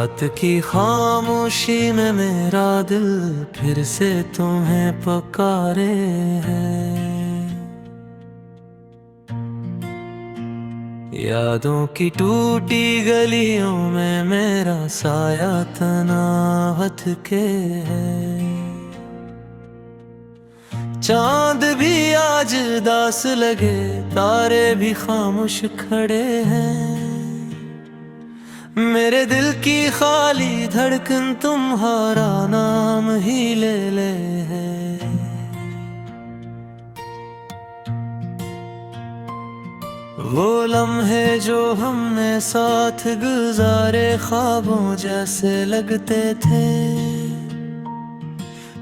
रात की खामोशी में मेरा दिल फिर से तुम्हें पुकारे है। यादों की टूटी गलियों में मेरा साया तनावत के है। चांद भी आज दास लगे, तारे भी खामोश खड़े हैं। मेरे दिल की खाली धड़कन तुम्हारा नाम ही ले ले है। वो लम्हे जो हमने साथ गुजारे ख्वाबों जैसे लगते थे।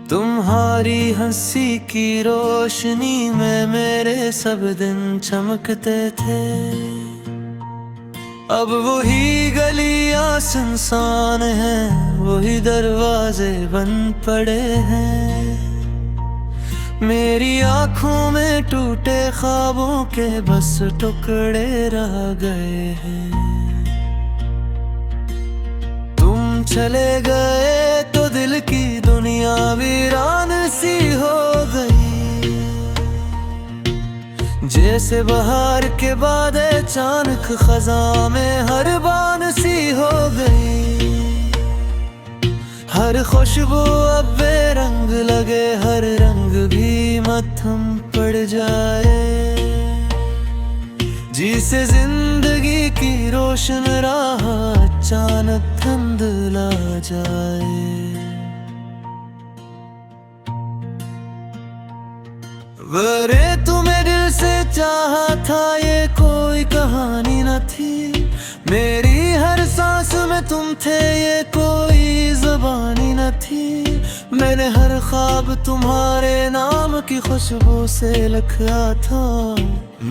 तुम्हारी हंसी की रोशनी में मेरे सब दिन चमकते थे। अब वही गलियां सुनसान हैं, वही दरवाजे बंद पड़े हैं। मेरी आंखों में टूटे ख्वाबों के बस टुकड़े रह गए हैं। तुम चले गए तो दिल की दुनिया वीरान सी हो गई। जैसे बहार के बाद अचानक खज़ां में हर बान सी हो गई। हर खुशबू अब बेरंग लगे, हर रंग भी मत्थम पड़ जाए। जिसे जिंदगी की रोशन राह अचानक धुंधला जाए। वरे तुम्हें दिल से चाहा था, ये कोई कहानी न थी। मेरी हर सांस में तुम थे, ये कोई ज़बानी न थी। मैंने हर ख्वाब तुम्हारे नाम की खुशबू से लिखा था,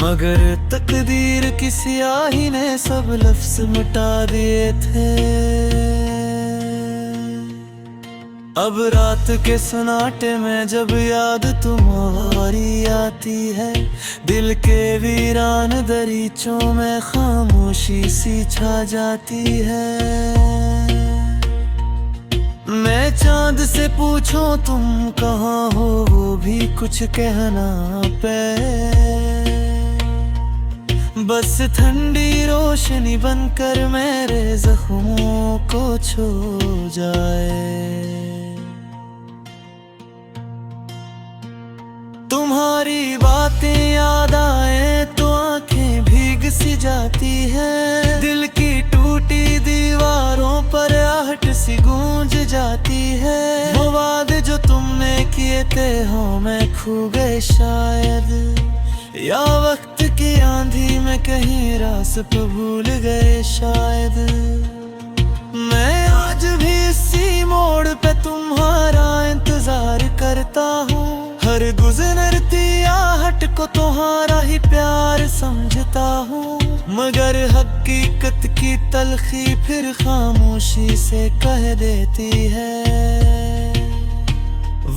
मगर तकदीर की स्याही ने सब लफ्ज़ मिटा दिए थे। अब रात के सन्नाटे में जब याद तुम्हारी आती है, दिल के वीरान दरीचों में खामोशी सी छा जाती है। मैं चांद से पूछूं तुम कहाँ हो, वो भी कुछ कहना पे। बस ठंडी रोशनी बनकर मेरे जख्मों को छू जाए। तुम्हारी बातें याद आए तो आंखें भीग सी जाती है। दिल की टूटी दीवारों पर आहट सी गूंज जाती है। वो वादे जो तुमने किए थे हो मैं खो गए शायद, या वक्त की आंधी में कहीं रास्ते भूल गए शायद। मैं आज भी इसी मोड़ पे तुम्हारा इंतजार करता हूँ। हर गुज़रती आहट को तुम्हारा ही प्यार समझता हूँ, मगर हकीकत की तलखी फिर खामोशी से कह देती है।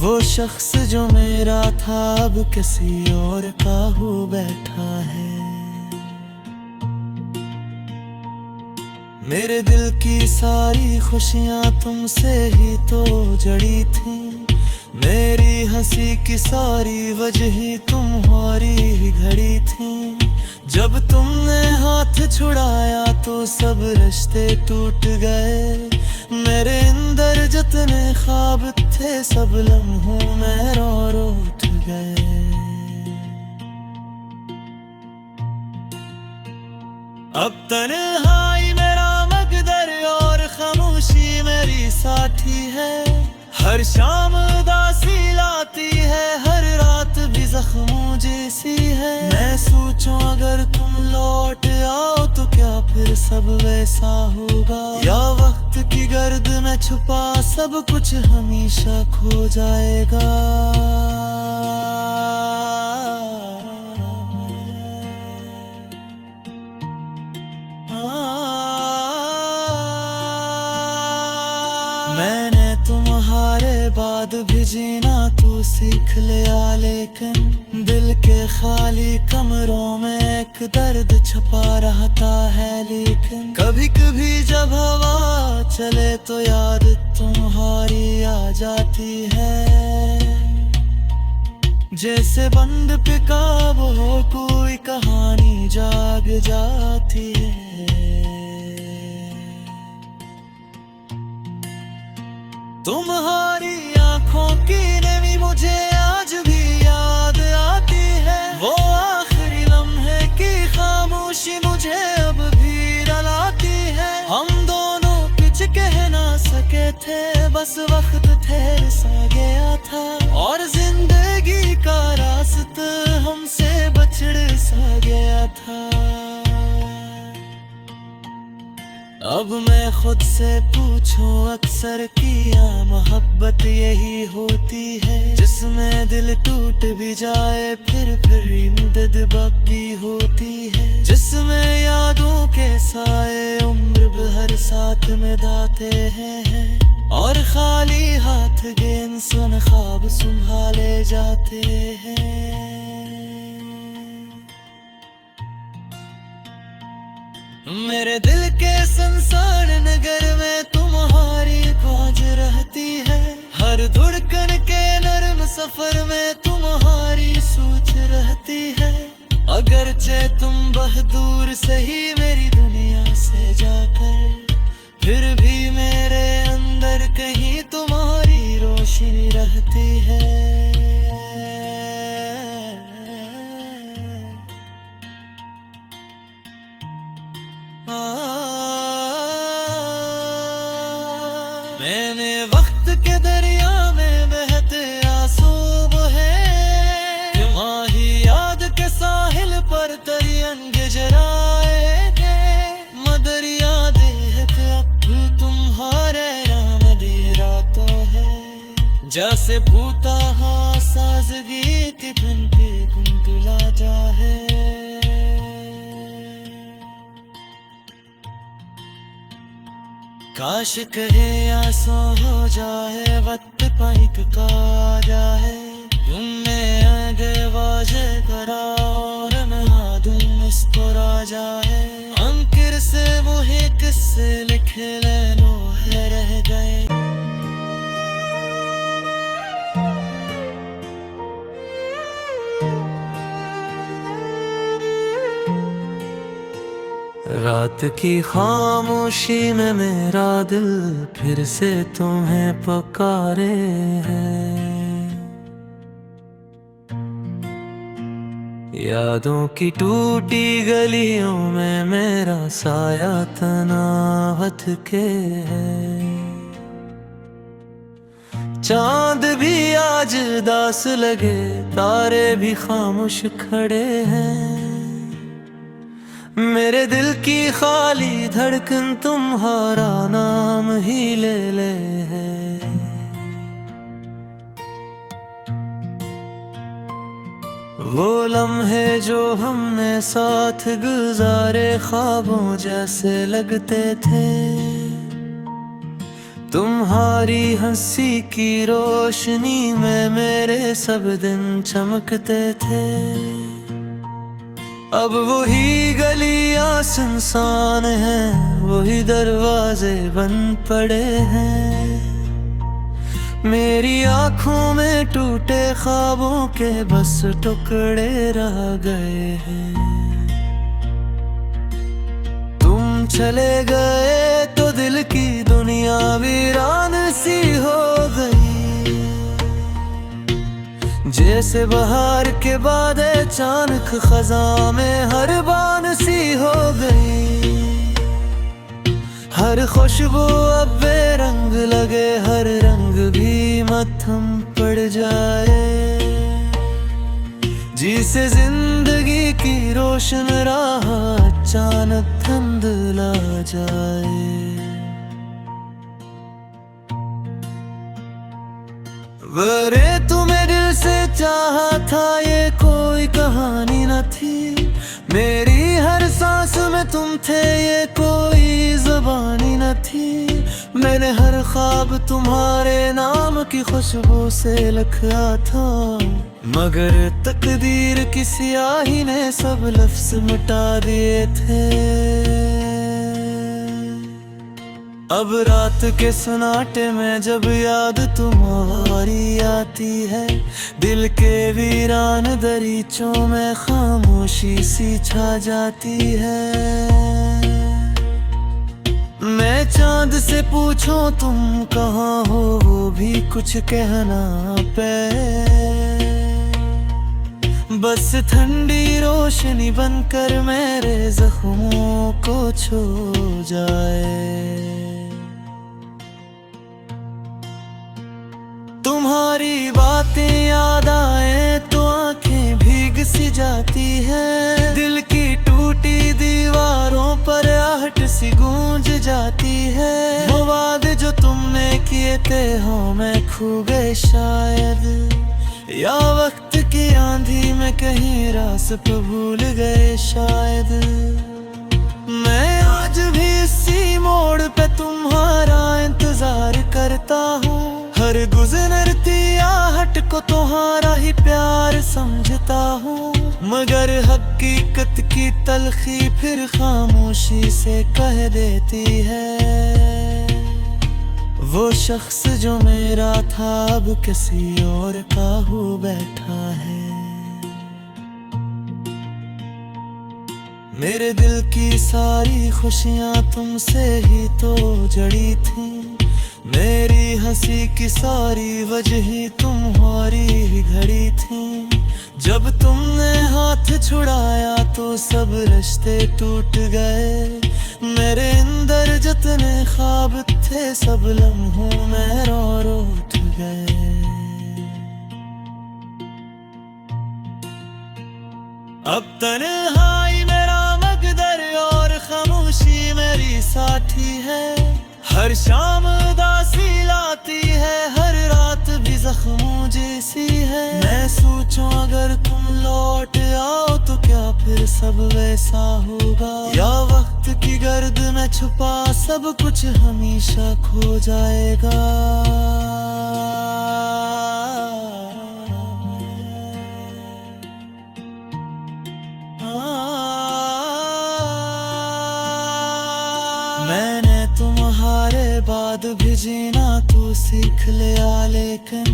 वो शख्स जो मेरा था अब किसी और का हो बैठा है। मेरे दिल की सारी खुशियाँ तुमसे ही तो जड़ी थी। मेरी हंसी की सारी वजह तुम्हारी ही घड़ी थी। जब तुमने हाथ छुड़ाया तो सब रिश्ते टूट गए। मेरे अंदर जितने ख्वाब थे सब लम्हों में रो रो उठ गए। अब तन्हाई मेरा मकदर और खामोशी मेरी साथी है। हर शाम उदासी लाती है, हर रात भी जख्मों जैसी है। मैं सोचूं अगर तुम लौट आओ तो क्या फिर सब वैसा होगा, या वक्त की गर्द में छुपा सब कुछ हमेशा खो जाएगा। मैंने तुम्हारे बारे बाद भी जीना तू सीख लिया, लेकिन दिल के खाली कमरों में एक दर्द छुपा रहता है। लेकिन कभी कभी जब हवा चले तो याद तुम्हारी आ जाती है, जैसे बंद पे काबू हो कोई कहानी जाग जाती है। तुम्हारी आंखों की नमी मुझे आज भी याद आती है, वो आखिरी लम्हे की खामोशी मुझे अब भी रुलाती है। हम दोनों कुछ कह ना सके थे, बस वक्त ठहर सा गया था, और जिंदगी का रास्ता हमसे बछड़ सा गया था। अब मैं खुद से पूछूं अक्सर किया मोहब्बत यही होती है, जिसमें दिल टूट भी जाए फिर इमदद बाकी होती है, जिसमें यादों के साए उम्र भर साथ में दाते हैं, और खाली हाथ गेंद सुन ख्वाब संभाले जाते हैं। मेरे दिल के संसार नगर में तुम्हारी खोज रहती है, हर धड़कन के नर्म सफर में तुम्हारी सोच रहती है। अगरचे तुम बहादुर सही मेरी दुनिया से जाकर, फिर भी मेरे अंदर कहीं तुम्हारी रोशनी रहती है। मैंने वक्त के दरिया में बहते आंसू बहे, तुम्हारी याद के साहिल पर तरियंगे जराए थे, मगर यादें है कि अब तुम्हारे नाम देरा तो है, जैसे भूता हाँ साजगी की बिन पे गुंदला जाए। काश कहे आंसू हो जाए, वक्त पाइक का जाए, तुमने आगे वाजे करा और मैं तुम मुस्कुरा जाए। अंकिर से मुझे किससे लिख ले लो है रह गए। रात की खामोशी में मेरा दिल फिर से तुम्हें पुकारे है, यादों की टूटी गलियों में मेरा साया तनावत के है। चांद भी आज दास लगे, तारे भी खामोश खड़े हैं, मेरे दिल की खाली धड़कन तुम्हारा नाम ही ले ले है। वो लम्हे जो हमने साथ गुजारे ख्वाबों जैसे लगते थे, तुम्हारी हंसी की रोशनी में मेरे सब दिन चमकते थे। अब वही गलियां सुनसान हैं, वही दरवाजे बंद पड़े हैं, मेरी आंखों में टूटे ख्वाबों के बस टुकड़े रह गए हैं। तुम चले गए तो दिल की दुनिया वीरान सी हो गई, जैसे बहार के बाद अचानक खजा में हर बान सी हो गई। हर खुशबू अब बेरंग लगे, हर रंग भी मत्थम पड़ जाए, जिसे जिंदगी की रोशन राह अचानक धुंधला जाए। वरे तुम्हें दिल से चाहा था, ये कोई कहानी न थी, मेरी हर सांस में तुम थे, ये कोई ज़बानी न थी। मैंने हर ख्वाब तुम्हारे नाम की खुशबू से लिखा था, मगर तकदीर की स्याही ने सब लफ्ज मिटा दिए थे। अब रात के सन्नाटे में जब याद तुम्हारी आती है, दिल के वीरान दरीचों में खामोशी सी छा जाती है। मैं चांद से पूछूं तुम कहाँ हो, वो भी कुछ कहना पे, बस ठंडी रोशनी बनकर मेरे जख्मों को छू जाए। तुम्हारी बातें याद आए तो आंखें भीग सी जाती है, दिल की टूटी दीवारों पर आहट सी गूंज जाती है। वो वादे जो तुमने किए थे हो मैं खो गए शायद, या वक्त की आंधी में कहीं रास्ते भूल गए शायद। मैं आज भी इसी मोड़ पे तुम्हारा इंतजार करता हूँ, हर गुजरती आहट को तुम्हारा ही प्यार समझता हूँ, मगर हकीकत की तलखी फिर खामोशी से कह देती है। वो शख्स जो मेरा था अब किसी और का हो बैठा है। मेरे दिल की सारी खुशियाँ तुमसे ही तो जड़ी थी, मेरी हंसी की सारी वजह तुम्हारी ही घड़ी थी। जब तुमने हाथ छुड़ाया तो सब रिश्ते टूट गए, मेरे अंदर जितने ख्वाब थे सब लम्हों में रो रो उठ गए। अब तन्हाई मेरा मकदर और खामोशी मेरी साथी है, हर शाम उदासी लाती है, हर रात भी जख्मों जैसी है। मैं सोचूं अगर तुम लौट आओ तो क्या फिर सब वैसा होगा, या वक्त की गर्द में छुपा सब कुछ हमेशा खो जाएगा। मैंने तुम्हारे बाद भी जीना तू सीख लिया, लेकिन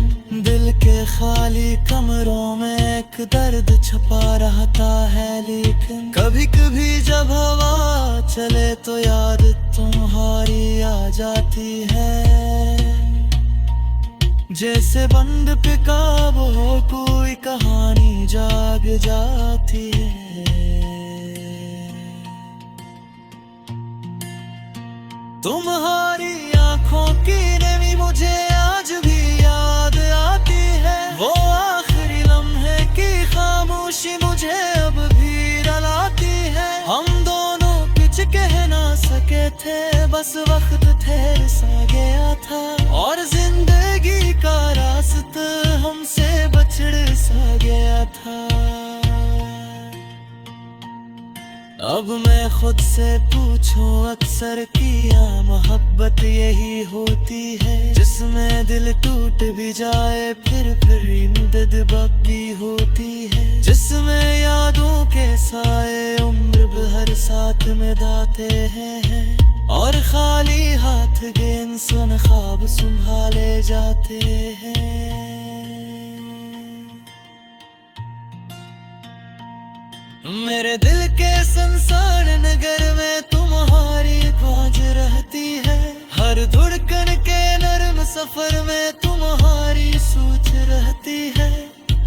दिल के खाली कमरों में एक दर्द छुपा रहता है। लेकिन कभी कभी जब हवा चले तो याद तुम्हारी आ जाती है, जैसे बंद पे काबू हो कोई कहानी जाग जाती है। तुम्हारी आंखों की नमी मुझे आज भी याद आती है, वो आखिरी लम्हे की खामोशी मुझे अब भी रुलाती है। हम दोनों कुछ कह ना सके थे, बस वक्त ठहर सा गया था, और जिंदगी का रास्ता हमसे बछड़ सा गया था। अब मैं खुद से पूछूं अक्सर किया मोहब्बत यही होती है, जिसमें दिल टूट भी जाए फिर इमदद बाकी होती है, जिसमें यादों के साए उम्र भर साथ में दाते हैं, और खाली हाथ गेंद ख्वाब संभाले जाते हैं। मेरे दिल के संसार नगर में तुम्हारी बाज रहती है, हर धड़कन के नर्म सफर में तुम्हारी सोच रहती है।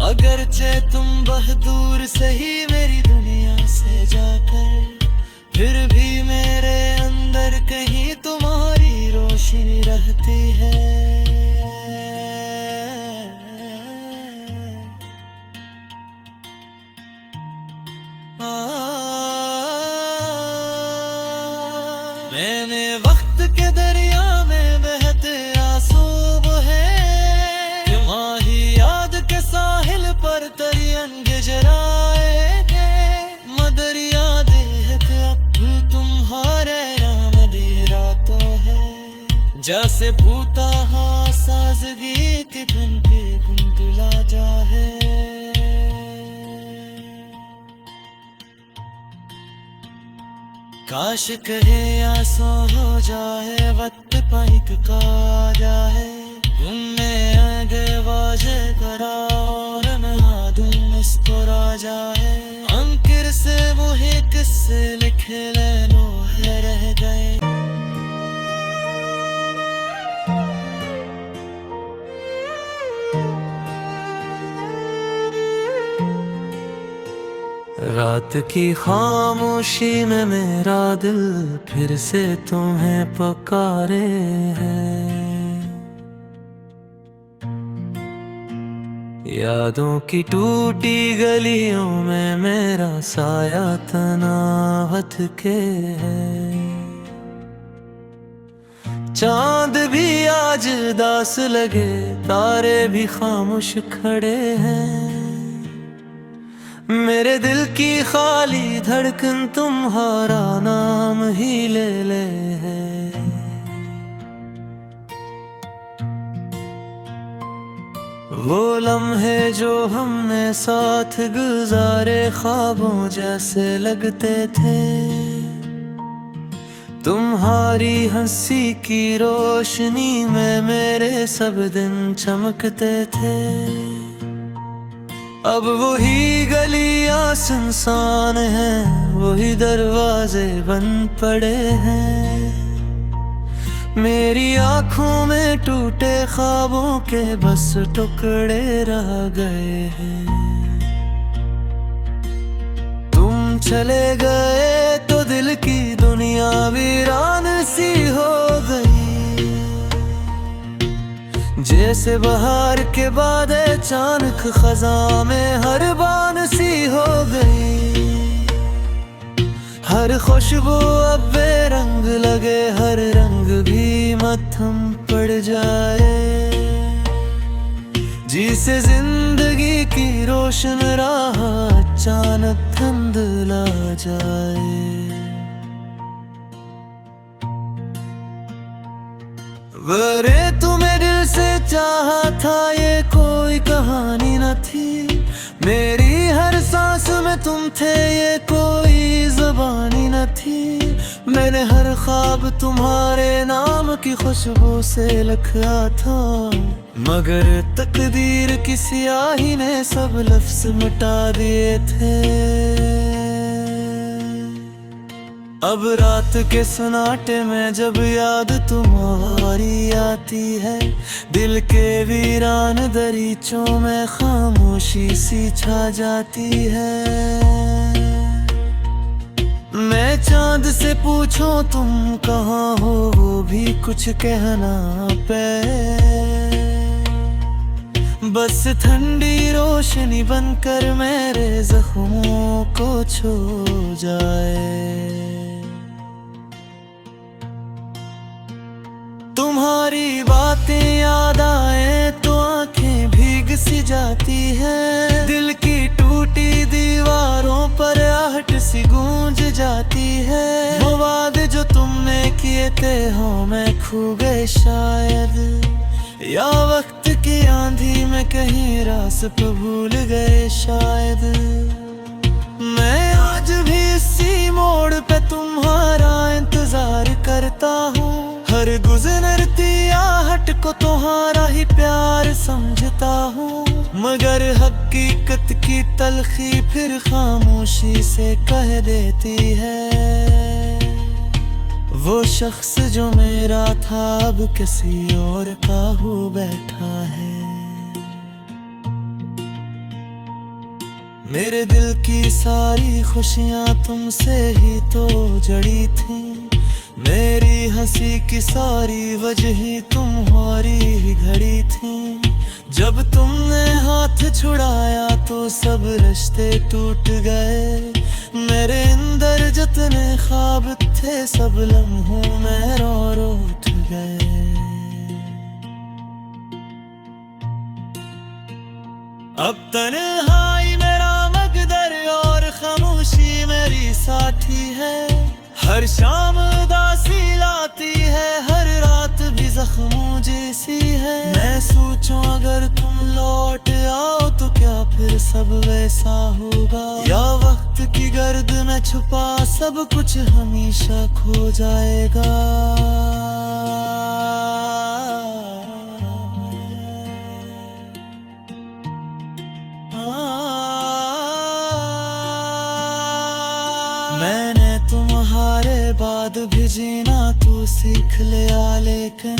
अगरचे तुम बहादुर सही मेरी दुनिया से जाकर, फिर भी मेरे अंदर कहीं तुम्हारी रोशनी रहती है। मैंने वक्त के दरिया में बहते आंसू बहे, तुम्हारी याद के साहिल पर तरियंगे जराए थे, मदर यादें अब तुम्हारे नाम दी रातों है, जैसे भूता हाँ साजगी के धुन पे गुंदला जाए। काश कहे या सो हो जाए वक्त पैक का जाए। घूमने आगे वाजे करा और नहादुन मुस्कुरा जाए। अंकिर से मुहे किस्से लिखे लेनो है रह गए। रात की खामोशी में मेरा दिल फिर से तुम्हें पुकारे है। यादों की टूटी गलियों में मेरा साया तनावत के है। चांद भी आज दास लगे, तारे भी खामोश खड़े हैं। मेरे दिल की खाली धड़कन तुम्हारा नाम ही ले ले है। वो लम्हे जो हमने साथ गुजारे ख्वाबों जैसे लगते थे। तुम्हारी हंसी की रोशनी में मेरे सब दिन चमकते थे। अब वही गलियां सुनसान हैं, वही दरवाजे बंद पड़े हैं। मेरी आंखों में टूटे ख्वाबों के बस टुकड़े रह गए हैं। तुम चले गए तो दिल की दुनिया वीरान सी हो गई। जैसे बहार के बाद अचानक खज़ां में हर बान सी हो गई। हर खुशबू अब बेरंग लगे, हर रंग भी मत्थम पड़ जाए। जिसे जिंदगी की रोशन राह अचानक धुंधला जाए। वरे तुम्हें दिल से चाहा था, ये कोई कहानी न थी। मेरी हर सांस में तुम थे, ये कोई ज़बानी न थी। मैंने हर ख्वाब तुम्हारे नाम की खुशबू से लिखा था, मगर तकदीर की स्याही ने सब लफ्ज़ मिटा दिए थे। अब रात के सन्नाटे में जब याद तुम्हारी आती है, दिल के वीरान दरीचों में खामोशी सी छा जाती है। मैं चांद से पूछूं तुम कहाँ हो, वो भी कुछ कहना पे। बस ठंडी रोशनी बनकर मेरे जख्मों को छू जाए। तुम्हारी बातें याद आए तो आंखें भीग सी जाती है। दिल की टूटी दीवारों पर आहट सी गूंज जाती है। वो वादे जो तुमने किए थे हो मैं खो गए शायद, या वक्त की आंधी में कहीं रास्ते भूल गए शायद। मैं आज भी इसी मोड़ पे तुम्हारा इंतजार करता हूँ। हर गुज़रती आहट को तुम्हारा ही प्यार समझता हूँ, मगर हकीकत की तलखी फिर खामोशी से कह देती है। वो शख्स जो मेरा था अब किसी और का हो बैठा है। मेरे दिल की सारी खुशियाँ तुमसे ही तो जड़ी थी। मेरी हंसी की सारी वजह तुम्हारी ही घड़ी थी। जब तुमने हाथ छुड़ाया तो सब रिश्ते टूट गए। मेरे अंदर जितने ख्वाब थे सब लम्हों में रो रो उठ गए। अब तन्हाई मेरा मकदर और खामोशी मेरी साथी है। हर शाम उदासी लाती है, हर रात भी जख्मों जैसी है। मैं सोचूं अगर तुम लौट आओ तो क्या फिर सब वैसा होगा, या वक्त की गर्द में छुपा सब कुछ हमेशा खो जाएगा। मैंने तुम्हारे बाद भी जीना तू सीख लिया, लेकिन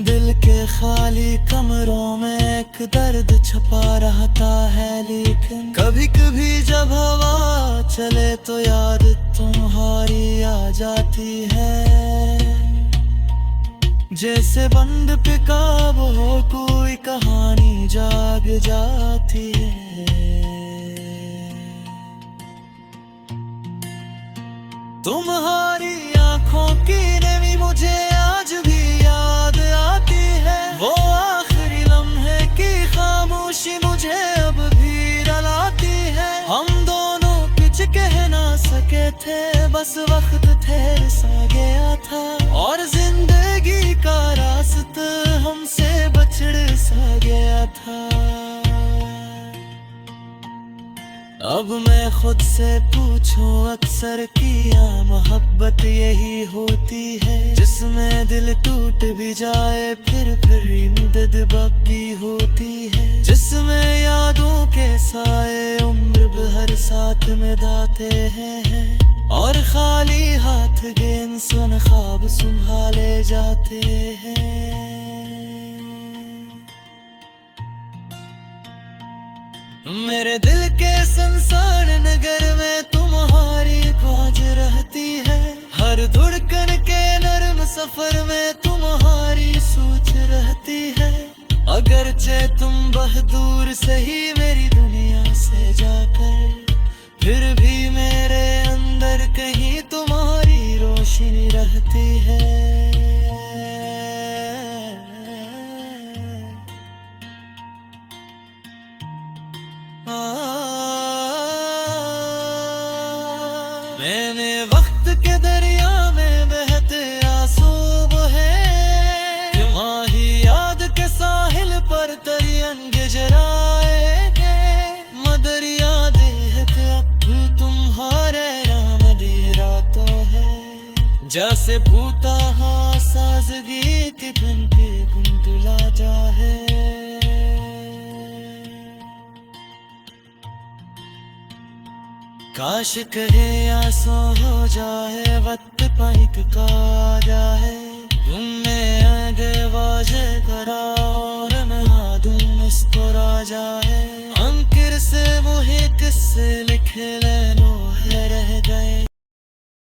दिल के खाली कमरों में एक दर्द छुपा रहता है। लेकिन कभी कभी जब हवा चले तो याद तुम्हारी आ जाती है, जैसे बंद पे काबू हो कोई कहानी जाग जाती है। तुम्हारी आंखों की नमी मुझे आज भी याद आती है, वो आखिरी लम्हे की खामोशी मुझे अब भी रुलाती है। हम दोनों कुछ कह ना सके थे, बस वक्त ठहर सा गया था, और जिंदगी का रास्ता हमसे बछड़ सा गया था। अब मैं खुद से पूछूं अक्सर किया मोहब्बत यही होती है, जिसमें दिल टूट भी जाए फिर इमदद बाकी होती है, जिसमें यादों के साए उम्र भर साथ में दाते हैं, और खाली हाथ गेंद सुन ख्वाब संभाले जाते हैं। मेरे दिल के संसार नगर में तुम्हारी खोज रहती है, हर धड़कन के नर्म सफर में तुम्हारी सोच रहती है। अगरचे तुम बहादुर सही मेरी दुनिया से जाकर, फिर भी मेरे अंदर कहीं तुम्हारी रोशनी रहती है। मैंने वक्त के दरिया में बहते आंसू बहे, तुम्हारी याद के साहिल पर तरियंगे जराए, मदर यादें अब तुम्हारे नाम दी रातों है, जैसे भूता हाँ साजगी की बिन के गुंदला जाए। काश कहे आंसू हो जाए, वक्त पाइक का जाए।